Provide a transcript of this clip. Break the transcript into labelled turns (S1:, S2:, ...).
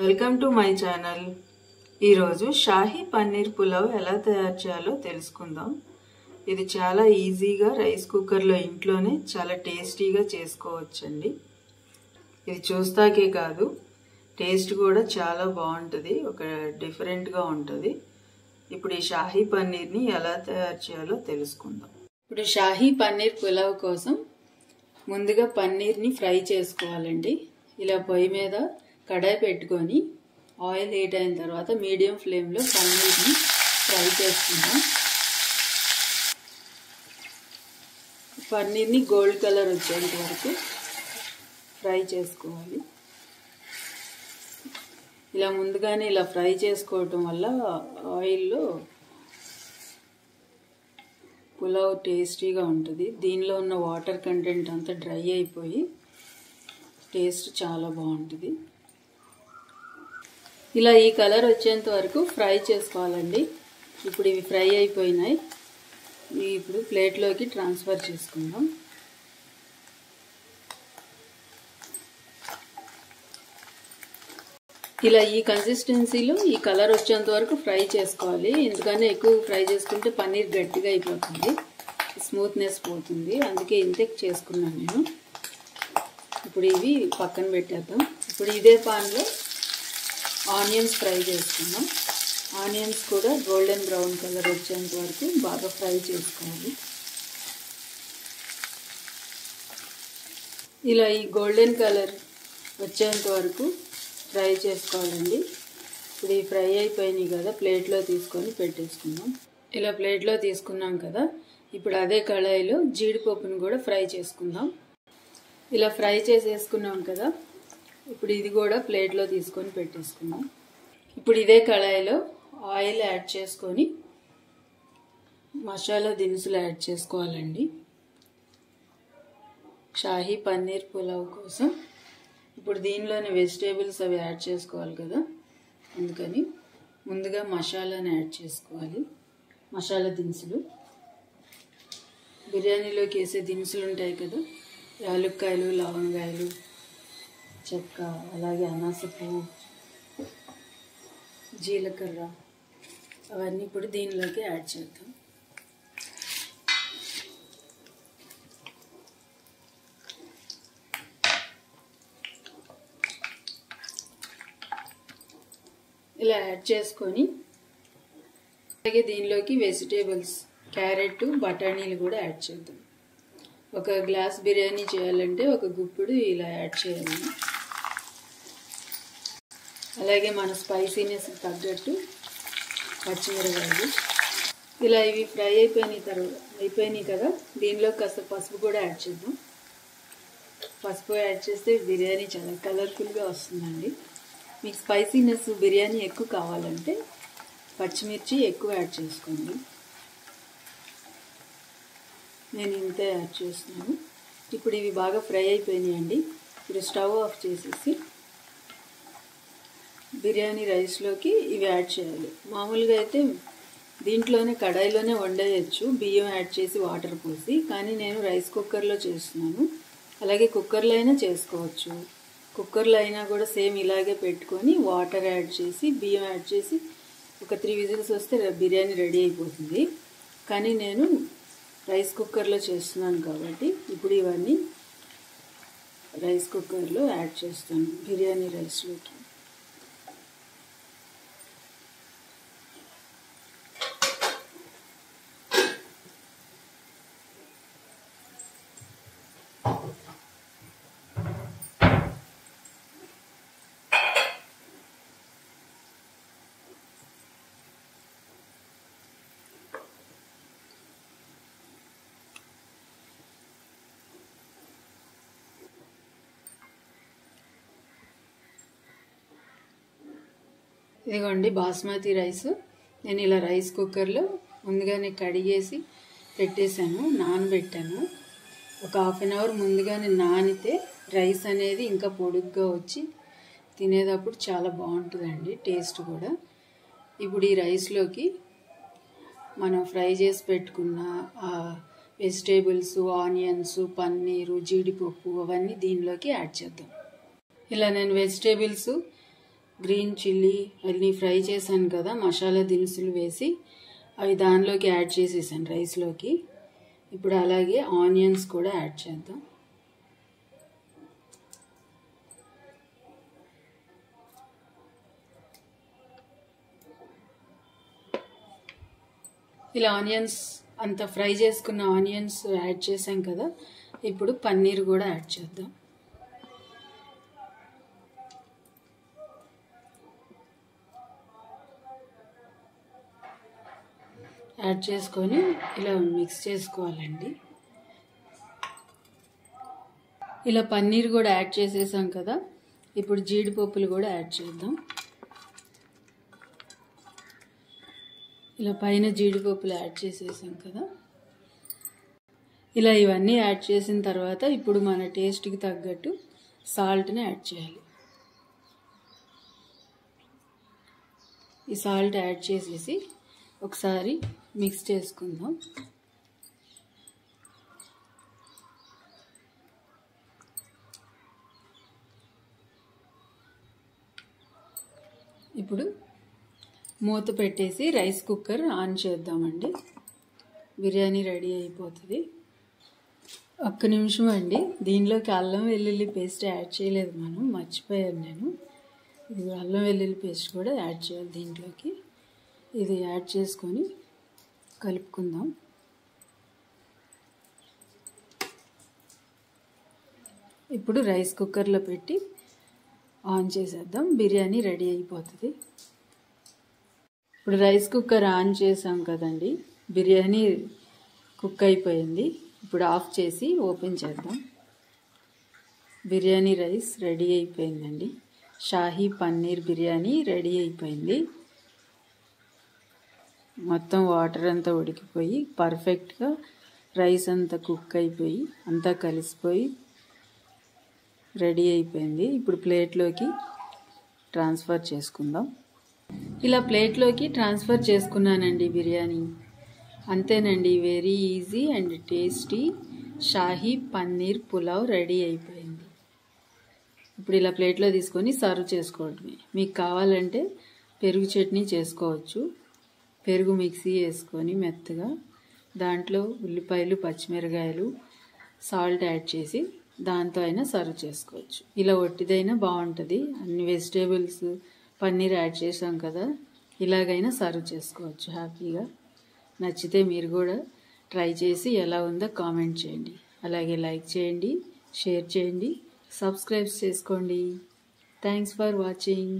S1: Welcome to my channel. ఈరోజు షాహీ పన్నీర్ పులావ్ ఎలా తయారు చేయాలో తెలుసుకుందాం. ఇది చాలా ఈజీగా రైస్ కుక్కర్లో ఇంట్లోనే చాలా టేస్టీగా చేసుకోవచ్చండి. ఇది చూస్తాకే కాదు, టేస్ట్ కూడా చాలా బాగుంటుంది, ఒక డిఫరెంట్గా ఉంటుంది. ఇప్పుడు ఈ షాహీ పన్నీర్ని ఎలా తయారు చేయాలో తెలుసుకుందాం. ఇప్పుడు షాహీ పన్నీర్ పులావ్ కోసం ముందుగా పన్నీర్ని ఫ్రై చేసుకోవాలండి. ఇలా పొయ్యి మీద కడాయి పెట్టుకొని ఆయిల్ హీట్ అయిన తర్వాత మీడియం ఫ్లేమ్లో పన్నీర్ని ఫ్రై చేసుకుందాం. పన్నీర్ని గోల్డ్ కలర్ వచ్చేంత వరకు ఫ్రై చేసుకోవాలి. ఇలా ముందుగానే ఇలా ఫ్రై చేసుకోవటం వల్ల ఆయిల్లో పులావ్ టేస్టీగా ఉంటుంది. దీనిలో ఉన్న వాటర్ కంటెంట్ అంతా డ్రై అయిపోయి టేస్ట్ చాలా బాగుంటుంది. ఇలా ఈ కలర్ వచ్చేంత వరకు ఫ్రై చేసుకోవాలండి. ఇప్పుడు ఇవి ఫ్రై అయిపోయినాయి. ఇప్పుడు ప్లేట్లోకి ట్రాన్స్ఫర్ చేసుకుందాం. ఇలా ఈ కన్సిస్టెన్సీలో ఈ కలర్ వచ్చేంత వరకు ఫ్రై చేసుకోవాలి. ఎందుకంటే ఎక్కువ ఫ్రై చేసుకుంటే పన్నీర్ గట్టిగా అయిపోతుంది, స్మూత్నెస్ పోతుంది. అందుకే ఇంతే చేసుకున్నాను నేను. ఇప్పుడు ఇవి పక్కన పెట్టేద్దాం. ఇప్పుడు ఇదే పాన్లో ఆనియన్స్ ఫ్రై చేసుకుందాం. ఆనియన్స్ కూడా గోల్డెన్ బ్రౌన్ కలర్ వచ్చేంత వరకు బాగా ఫ్రై చేసుకోవాలి. ఇలా ఈ గోల్డెన్ కలర్ వచ్చేంత వరకు ఫ్రై చేసుకోవాలండి. ఇప్పుడు ఈ ఫ్రై అయిపోయినాయి కదా, ప్లేట్లో తీసుకొని పెట్టేసుకుందాం. ఇలా ప్లేట్లో తీసుకున్నాం కదా, ఇప్పుడు అదే కళాయిలో జీడిపప్పును కూడా ఫ్రై చేసుకుందాం. ఇలా ఫ్రై చేసేసుకున్నాం కదా, ఇప్పుడు ఇది కూడా ప్లేట్లో తీసుకొని పెట్టేసుకుందాం. ఇప్పుడు ఇదే కళాయిలో ఆయిల్ యాడ్ చేసుకొని మసాలా దినుసులు యాడ్ చేసుకోవాలండి. షాహీ పన్నీర్ పులావ్ కోసం ఇప్పుడు దీనిలోని వెజిటేబుల్స్ అవి యాడ్ చేసుకోవాలి కదా, అందుకని ముందుగా మసాలాని యాడ్ చేసుకోవాలి. మసాలా దినుసులు, బిర్యానీలోకి వేసే దినుసులు ఉంటాయి కదా, యాలక్కాయలు, లవంగాయలు, చెక్క, అలాగే అనాస పువ్వు, జీలకర్ర, అవన్నీ ఇప్పుడు దీనిలోకి యాడ్ చేద్దాం. ఇలా యాడ్ చేసుకొని అలాగే దీనిలోకి వెజిటేబుల్స్, క్యారెట్, బఠానీలు కూడా యాడ్ చేద్దాం. ఒక గ్లాస్ బిర్యానీ చేయాలంటే ఒక గుప్పుడు ఇలా యాడ్ చేయాలి. అలాగే మన స్పైసీనెస్ తగ్గట్టు పచ్చిమిరపకాయలు. ఇలా ఇవి ఫ్రై అయిపోయినాయి కదా, దీనిలో కాస్త పసుపు కూడా యాడ్ చేద్దాం. పసుపు యాడ్ చేస్తే బిర్యానీ చాలా కలర్ఫుల్గా వస్తుందండి. మీకు స్పైసీనెస్ బిర్యానీ ఎక్కువ కావాలంటే పచ్చిమిర్చి ఎక్కువ యాడ్ చేసుకోండి. నేను ఇంతే యాడ్ చేస్తున్నాను. ఇప్పుడు ఇవి బాగా ఫ్రై అయిపోయినాయండి. ఇప్పుడు స్టవ్ ఆఫ్ చేసేసి బిర్యానీ రైస్లోకి ఇవి యాడ్ చేయాలి. మామూలుగా అయితే దీంట్లోనే కడాయిలోనే వండేయచ్చు, బియ్యం యాడ్ చేసి వాటర్ పోసి. కానీ నేను రైస్ కుక్కర్లో చేస్తున్నాను. అలాగే కుక్కర్లో అయినా చేసుకోవచ్చు. కుక్కర్లో అయినా కూడా సేమ్ ఇలాగే పెట్టుకొని వాటర్ యాడ్ చేసి బియ్యం యాడ్ చేసి ఒక 3 విజిల్స్ వస్తే బిర్యానీ రెడీ అయిపోతుంది. కానీ నేను రైస్ కుక్కర్లో చేస్తున్నాను కాబట్టి ఇప్పుడు ఇవన్నీ రైస్ కుక్కర్లో యాడ్ చేస్తాను బిర్యానీ రైస్లోకి. ఇదిగోండి బాస్మతి రైస్. నేను ఇలా రైస్ కుక్కర్లో ముందుగానే కడిగేసి పెట్టేశాను, నానబెట్టాను. ఒక 1/2 అవర్ ముందుగానే నానితే రైస్ అనేది ఇంకా పొడుగ్గా వచ్చి తినేటప్పుడు చాలా బాగుంటుందండి, టేస్ట్ కూడా. ఇప్పుడు ఈ రైస్లోకి మనం ఫ్రై చేసి పెట్టుకున్న వెజిటేబుల్స్, ఆనియన్స్, పన్నీరు, జీడిపప్పు అవన్నీ దీనిలోకి యాడ్ చేద్దాం. ఇలా నేను వెజిటేబుల్స్ గ్రీన్ చిల్లీ అన్నీ ఫ్రై చేశాను కదా, మసాలా దినుసులు వేసి అవి దానిలోకి యాడ్ చేసేసాను రైస్లోకి. ఇప్పుడు అలాగే ఆనియన్స్ కూడా యాడ్ చేద్దాం. ఇలా ఆనియన్స్ అంతా ఫ్రై చేసుకున్న ఆనియన్స్ యాడ్ చేసాం కదా, ఇప్పుడు పన్నీర్ కూడా యాడ్ చేద్దాం. యాడ్ చేసుకొని ఇలా మిక్స్ చేసుకోవాలండి. ఇలా పన్నీర్ కూడా యాడ్ చేసేసాం కదా, ఇప్పుడు జీడిపప్పులు కూడా యాడ్ చేద్దాం. ఇలా పైన జీడిపప్పులు యాడ్ చేసేసాం కదా. ఇలా ఇవన్నీ యాడ్ చేసిన తర్వాత ఇప్పుడు మన టేస్ట్కి తగ్గట్టు సాల్ట్ని యాడ్ చేయాలి. ఈ సాల్ట్ యాడ్ చేసేసి ఒకసారి మిక్స్ చేసుకుందాం. ఇప్పుడు మూత పెట్టేసి రైస్ కుక్కర్ ఆన్ చేద్దామండి. బిర్యానీ రెడీ అయిపోతుంది. ఒక్క నిమిషం అండి, దీనిలోకి అల్లం వెల్లుల్లి పేస్ట్ యాడ్ చేయలేదు, మనం మర్చిపోయాను నేను. ఇది అల్లం వెల్లుల్లి పేస్ట్ కూడా యాడ్ చేయాలి దీంట్లోకి. ఇది యాడ్ చేసుకొని కలుపుకుందాం. ఇప్పుడు రైస్ కుక్కర్లో పెట్టి ఆన్ చేసేద్దాం. బిర్యానీ రెడీ అయిపోతుంది. ఇప్పుడు రైస్ కుక్కర్ ఆన్ చేసాం కదండి, బిర్యానీ కుక్ అయిపోయింది. ఇప్పుడు ఆఫ్ చేసి ఓపెన్ చేద్దాం. బిర్యానీ రైస్ రెడీ అయిపోయిందండి. షాహీ పన్నీర్ బిర్యానీ రెడీ అయిపోయింది. మొత్తం వాటర్ అంతా ఉడికిపోయి పర్ఫెక్ట్గా రైస్ అంతా కుక్ అయిపోయి అంతా కలిసిపోయి రెడీ అయిపోయింది. ఇప్పుడు ప్లేట్లోకి ట్రాన్స్ఫర్ చేసుకుందాం. ఇలా ప్లేట్లోకి ట్రాన్స్ఫర్ చేసుకున్నానండి బిర్యానీ. అంతేనండి, very easy and tasty Shahi paneer pulao ready అయిపోయింది. ఇప్పుడు ఇలా ప్లేట్లో తీసుకొని సర్వ్ చేసుకోవడమే. మీకు కావాలంటే పెరుగు చట్నీ చేసుకోవచ్చు. పెరుగు మిక్సీ వేసుకొని మెత్తగా దాంట్లో ఉల్లిపాయలు పచ్చిమిరకాయలు సాల్ట్ యాడ్ చేసి దాంతో అయినా సర్వ్ చేసుకోవచ్చు. ఇలా ఒట్టిదైనా బాగుంటుంది. అన్ని వెజిటేబుల్స్ పన్నీర్ యాడ్ చేసాం కదా, ఇలాగైనా సర్వ్ చేసుకోవచ్చు హ్యాపీగా. నచ్చితే మీరు కూడా ట్రై చేసి ఎలా ఉందో కామెంట్ చేయండి. అలాగే లైక్ చేయండి, షేర్ చేయండి, సబ్స్క్రైబ్ చేసుకోండి. Thanks for watching.